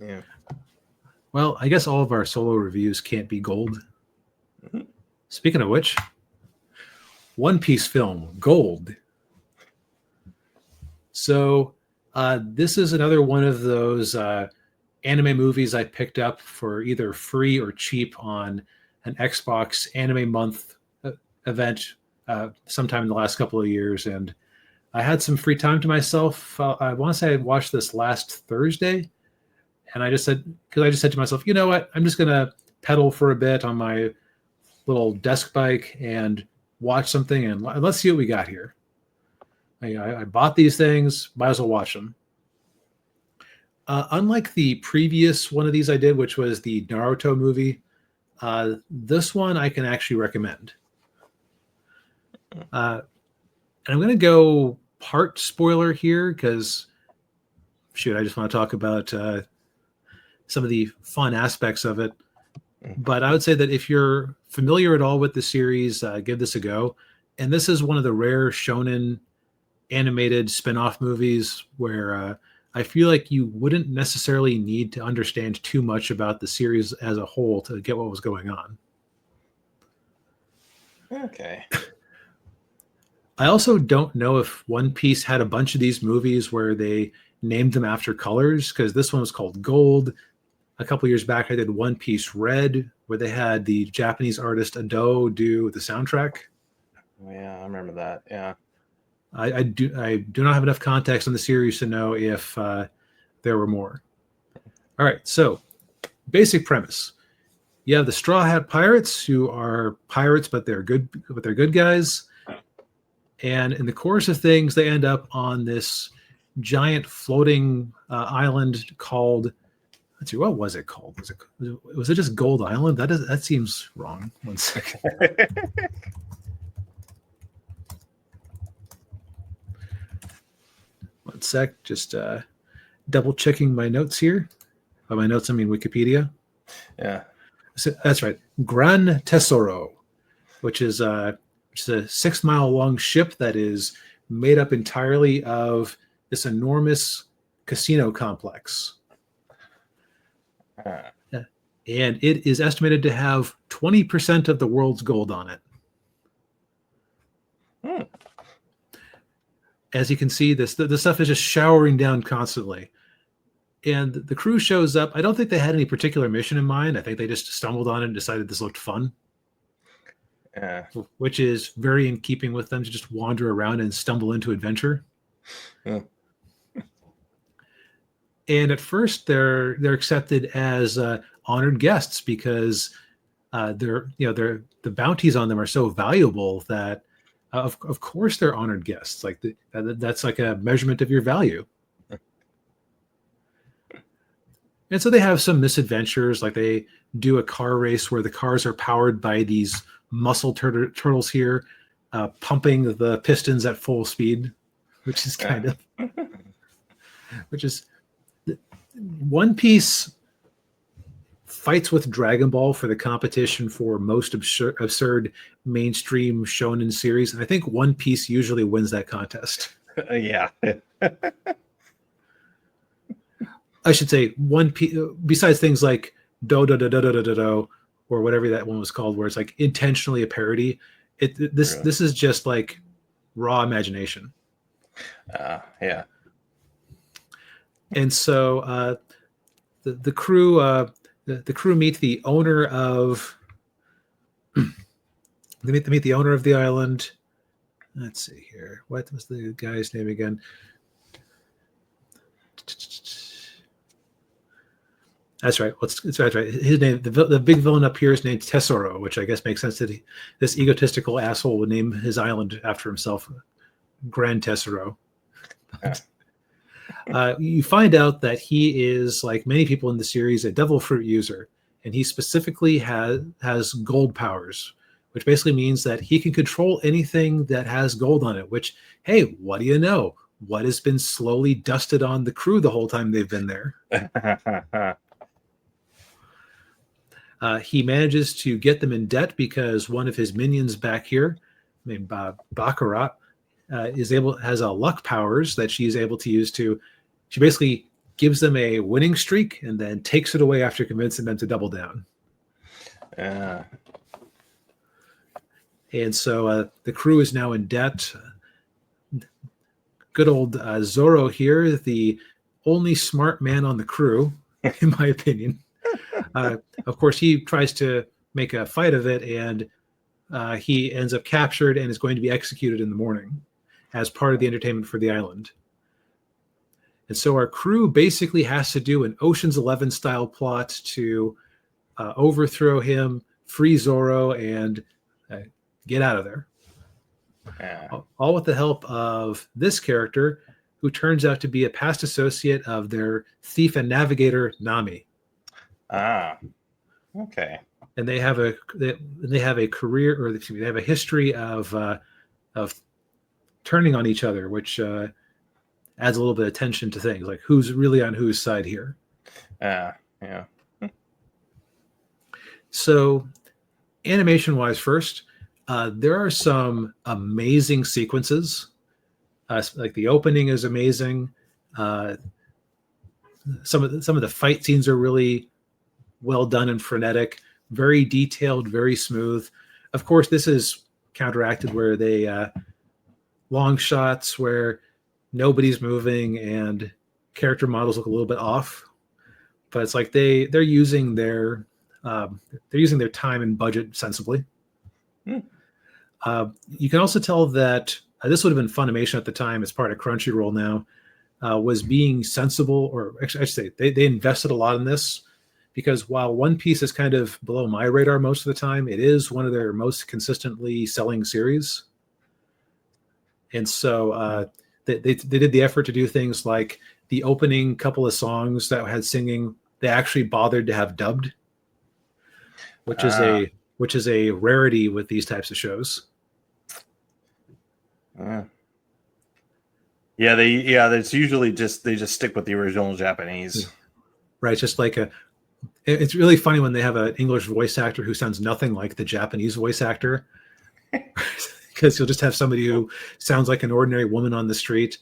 Yeah. Well, I guess all of our solo reviews can't be gold. Speaking of which, One Piece film, Gold. So this is another one of those anime movies I picked up for either free or cheap on an Xbox Anime Month event sometime in the last couple of years. And I had some free time to myself. I want to say I watched this last Thursday. And I just said to myself, you know what? I'm just going to pedal for a bit on my little desk bike and watch something. And let's see what we got here. I bought these things, might as well watch them. Unlike the previous one of these I did, which was the Naruto movie, this one I can actually recommend. And I'm going to go part spoiler here because, shoot, I just want to talk about some of the fun aspects of it. But I would say that if you're familiar at all with the series, give this a go. And this is one of the rare shonen animated spin-off movies where I feel like you wouldn't necessarily need to understand too much about the series as a whole to get what was going on. Okay. I also don't know if One Piece had a bunch of these movies where they named them after colors, because this one was called Gold. A couple years back, I did One Piece Red, where they had the Japanese artist Ado do the soundtrack. Yeah, I remember that. Yeah. I do not have enough context on the series to know if there were more. All right, so basic premise: you have the Straw Hat Pirates, who are pirates, but they're good guys. And in the course of things, they end up on this giant floating island called. Let's see, what was it called? Was it just Gold Island? That seems wrong. 1 second. One sec, just double checking my notes here. By my notes, I mean Wikipedia. Yeah. So, that's right. Gran Tesoro, which is a 6 mile long ship that is made up entirely of this enormous casino complex. And it is estimated to have 20% of the world's gold on it. As you can see, the stuff is just showering down constantly. And the crew shows up. I don't think they had any particular mission in mind. I think they just stumbled on it and decided this looked fun. Yeah. Which is very in keeping with them to just wander around and stumble into adventure. Yeah. And at first, they're accepted as honored guests because the bounties on them are so valuable that of course they're honored guests. Like that's like a measurement of your value. And so they have some misadventures, like they do a car race where the cars are powered by these muscle turtles here, pumping the pistons at full speed, which is One Piece fights with Dragon Ball for the competition for most absurd mainstream shonen series. And I think One Piece usually wins that contest. Yeah. I should say One Piece, besides things like Do Do Do Do Do Do Do, or whatever that one was called, where it's like intentionally a parody. This is just like raw imagination. Yeah. And so the crew the crew meet the owner of the owner of the island. Let's see here. What was the guy's name again? That's right. That's right. His name, the big villain up here is named Tesoro, which I guess makes sense that this egotistical asshole would name his island after himself, Gran Tesoro. You find out that he is, like many people in the series, a devil fruit user, and he specifically has gold powers, which basically means that he can control anything that has gold on it. Which, hey, what do you know? What has been slowly dusted on the crew the whole time they've been there? He manages to get them in debt because one of his minions back here, named Baccarat, has a luck powers that she's able to use to. She basically gives them a winning streak and then takes it away after convincing them to double down. And so the crew is now in debt. Good old Zoro here, the only smart man on the crew, in my opinion. Of course, he tries to make a fight of it, and he ends up captured and is going to be executed in the morning as part of the entertainment for the island. And so our crew basically has to do an Ocean's 11 style plot to overthrow him, free Zoro, and get out of there. All with the help of this character, who turns out to be a past associate of their thief and navigator Nami. Okay. And they have a career, or excuse me, they have a history of turning on each other, which adds a little bit of tension to things, like who's really on whose side here. Yeah. So, animation-wise, first, there are some amazing sequences. Like the opening is amazing. Some of the fight scenes are really well done and frenetic, very detailed, very smooth. Of course, this is counteracted where they long shots where nobody's moving and character models look a little bit off. But it's like they're using their time and budget sensibly. You can also tell that this would have been Funimation at the time, as part of Crunchyroll now, was being sensible, or actually I should say they invested a lot in this, because while One Piece is kind of below my radar most of the time, it is one of their most consistently selling series. And so they did the effort to do things like the opening couple of songs that had singing, they actually bothered to have dubbed, which is a rarity with these types of shows. It's usually they just stick with the original Japanese. Right, just like it's really funny when they have an English voice actor who sounds nothing like the Japanese voice actor, because you'll just have somebody who sounds like an ordinary woman on the street,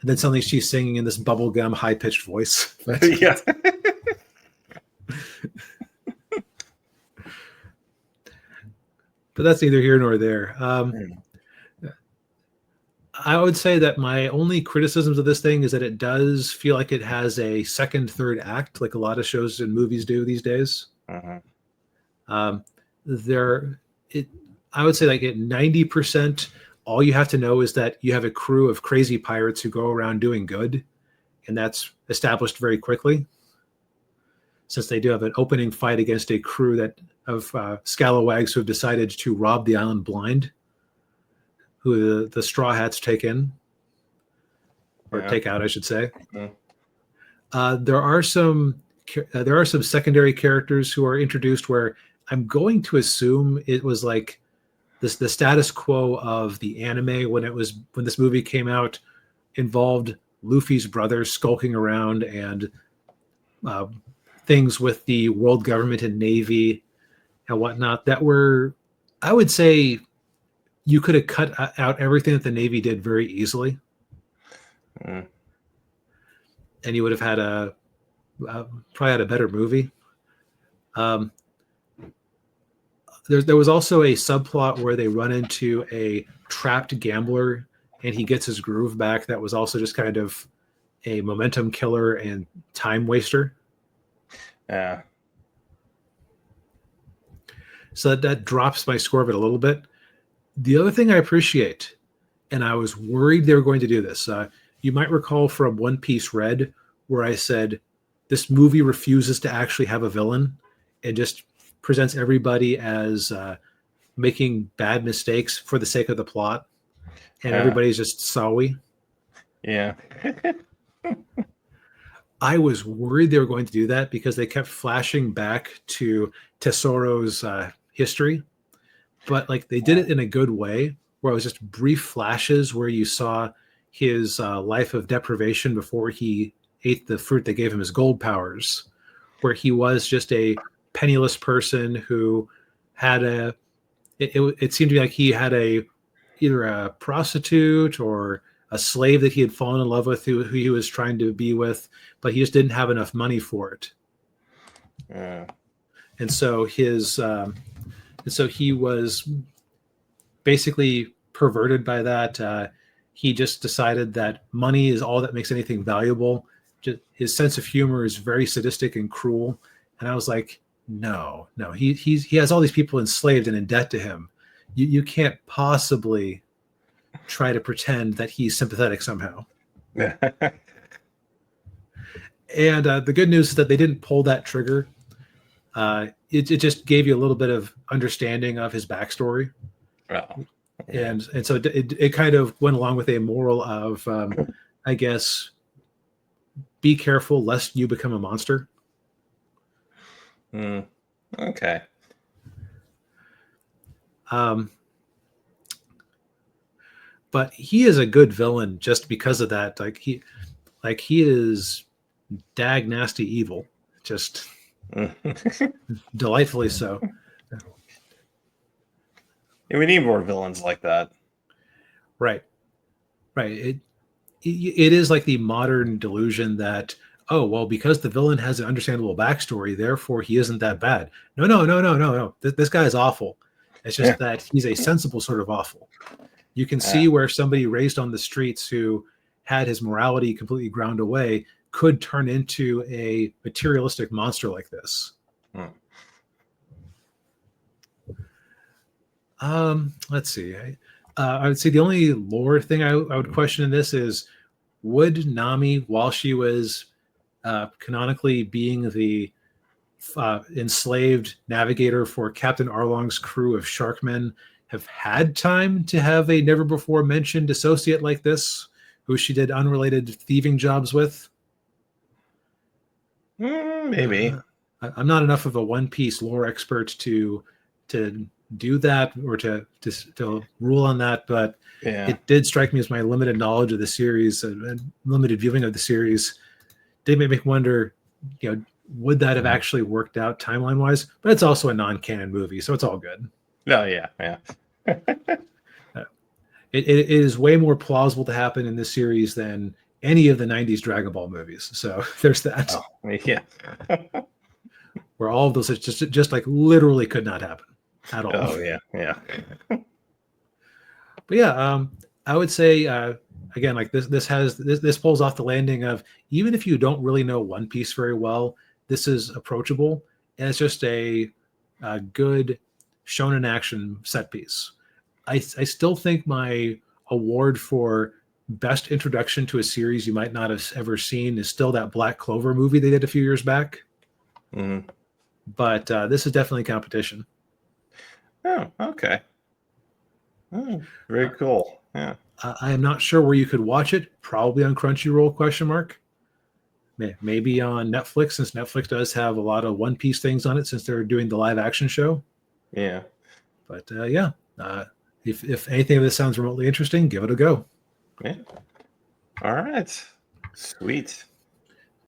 and then suddenly she's singing in this bubblegum high-pitched voice. Yeah. But that's neither here nor there. I would say that my only criticisms of this thing is that it does feel like it has a second, third act, like a lot of shows and movies do these days. I would say like at 90%, all you have to know is that you have a crew of crazy pirates who go around doing good, and that's established very quickly, since they do have an opening fight against a crew of scalawags who have decided to rob the island blind, who the Straw Hats take in, or take out, I should say. There are some secondary characters who are introduced where I'm going to assume it was like the status quo of the anime when this movie came out involved Luffy's brother skulking around and things with the world government and navy and whatnot that were, I would say, you could have cut out everything that the Navy did very easily. And you would have had probably had a better movie. There was also a subplot where they run into a trapped gambler and he gets his groove back. That was also just kind of a momentum killer and time waster. Yeah. So that drops my score of it a little bit. The other thing I appreciate, and I was worried they were going to do this, you might recall from One Piece Red, where I said this movie refuses to actually have a villain and just presents everybody as making bad mistakes for the sake of the plot, and everybody's just sorry. Yeah. I was worried they were going to do that because they kept flashing back to Tesoro's history. But like they did it in a good way, where it was just brief flashes where you saw his life of deprivation before he ate the fruit that gave him his gold powers, where he was just a penniless person who had it seemed to be like he had either a prostitute or a slave that he had fallen in love with, who he was trying to be with, but he just didn't have enough money for it. And so he was basically perverted by that. He just decided that money is all that makes anything valuable. Just, his sense of humor is very sadistic and cruel. And I was like, no, he has all these people enslaved and in debt to him. You can't possibly try to pretend that he's sympathetic somehow. And the good news is that they didn't pull that trigger. It just gave you a little bit of understanding of his backstory. Oh. And so it kind of went along with a moral of, I guess, be careful lest you become a monster. Okay. But he is a good villain just because of that. He is dag nasty evil, just delightfully so. Yeah, we need more villains like that. Right. It is like the modern delusion that, oh, well, because the villain has an understandable backstory, therefore he isn't that bad. No. This guy is awful. It's just that he's a sensible sort of awful. You can see where somebody raised on the streets who had his morality completely ground away could turn into a materialistic monster like this. Let's see. I would say the only lore thing I would question in this is, would Nami, while she was canonically being the enslaved navigator for Captain Arlong's crew of Sharkmen, have had time to have a never before mentioned associate like this, who she did unrelated thieving jobs with? Maybe. I'm not enough of a One Piece lore expert to do that or to rule on that, but it did strike me as my limited knowledge of the series and limited viewing of the series did make me wonder, would that have actually worked out timeline wise? But it's also a non-canon movie, so it's all good. Oh yeah. It is way more plausible to happen in this series than any of the 90s Dragon Ball movies. So there's that. Oh, yeah. Where all of those just like literally could not happen at all. Oh yeah. But yeah, I would say again, like this pulls off the landing of, even if you don't really know One Piece very well, this is approachable, and it's just a good shonen action set piece. I still think my award for best introduction to a series you might not have ever seen is still that Black Clover movie they did a few years back. But this is definitely competition. Oh, okay. Very cool. Yeah. I am not sure where you could watch it. Probably on Crunchyroll ? Maybe on Netflix, since Netflix does have a lot of One Piece things on it since they're doing the live action show. Yeah. But if anything of this sounds remotely interesting, give it a go. Yeah. All right. Sweet.